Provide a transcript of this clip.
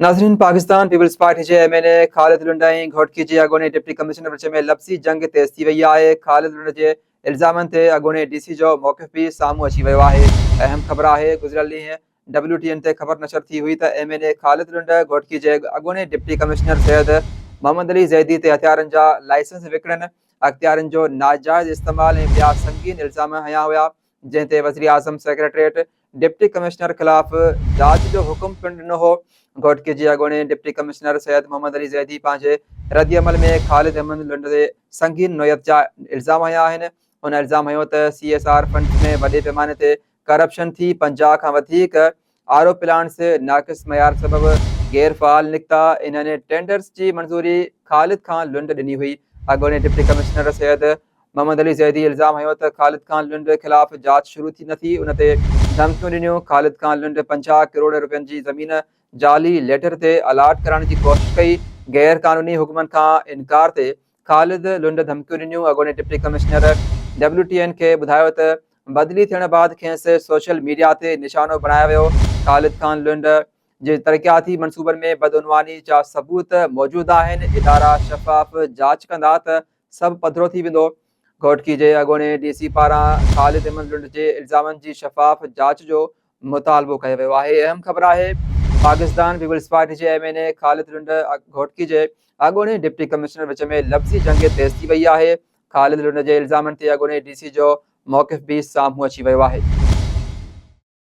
नाज़रीन, Pakistan peoples party जे MNA ख़ालिद लुंड ऐं घोटकी जे अॻूणे डिप्टी कमिश्नर विच में लफ़्ज़ी जंग तेज़ थी वई आहे। ख़ालिद लुंड जे इल्ज़ामनि ते अॻूणे DC जो मौक़िफ़ बि साम्हूं अची वियो आहे। अहम ख़बर आहे, गुज़िरियल ॾींहुं WTN ते ख़बर नशर थी हुई त MNA ख़ालिद लुंड घोटकी जे अॻूणे डिप्टी कमिश्नर सैयद मोहम्मद अली ज़ैदी ते हथियारनि जा लाइसेंस विकिणनि, अख़्तियारनि जो नाजाइज़ इस्तेमालु ऐं ॿिया संगीन इल्ज़ाम हया हुआ, जंहिं ते वज़ीर आज़म सेक्रेटरिएट डिप्टी कमिश्नर ख़िलाफ़ जांच जो हुकुम पिणु ॾिनो हो। घोटकी जे अॻूणे डिप्टी कमिश्नर सैयद मोहम्मद अली ज़ैदी पंहिंजे रद्द अमल में ख़ालिद अहमद लुंड ते संगीन नोयत जा इल्ज़ाम हया आहिनि। हुन इल्ज़ाम हयो त CSR फंड्स में वॾे पैमाने ते करप्शन थी 50 खां वधीक RO प्लांट्स नाक़िस मयार सबबि गैरफ़ाल निकिता। इन्हनि टेंडर्स जी मंज़ूरी ख़ालिद खान लुंड ॾिनी हुई। अॻूणे डिप्टी कमिश्नर सैयद मोहम्मद अली ज़ैदी इल्ज़ाम हयो त ख़ालिद खान लुंड ख़िलाफ़ जांच शुरू थी न थी। उन ते धमकियूं ॾिनियूं। ख़ालिद खान लुंड 50 करोड़ रुपयनि जी ज़मीन जाली लेटर ते अलाट कराइण जी कोशिशि कई। गैर क़ानूनी हुकुमनि खां इनकार ते ख़ालिद लुंड धमकियूं ॾिनियूं। अॻूणे डिप्टी कमिश्नर WTN खे ॿुधायो त बदिली थियण बाद खेसि सोशल मीडिया ते निशानो बणायो वियो। ख़ालिद खान लुंड जे तरक़ियाती मनसूबनि में बदउनवानी जा सबूत मौजूदु आहिनि। इदारा शफ़ाफ़ जांच कंदा त सभु पधिरो थी वेंदो। घोटकी जे अॻूणे DC पारां ख़ालिद अहमद लुंड जे इल्ज़ामनि जी शफ़ाफ़ जांच जो मुतालबो कयो वियो आहे। अहम ख़बर आहे, पाकिस्तान पीपल्स पार्टी जे MNA ख़ालिद लुंड घोटकी जे अॻूणे डिप्टी कमिश्नर विच में लफ़्ज़ी जंग तेज़ थी वई आहे। ख़ालिद लुंड जे इल्ज़ामनि ते अॻूणे DC जो मौक़िफ़ बि साम्हूं अची वियो आहे।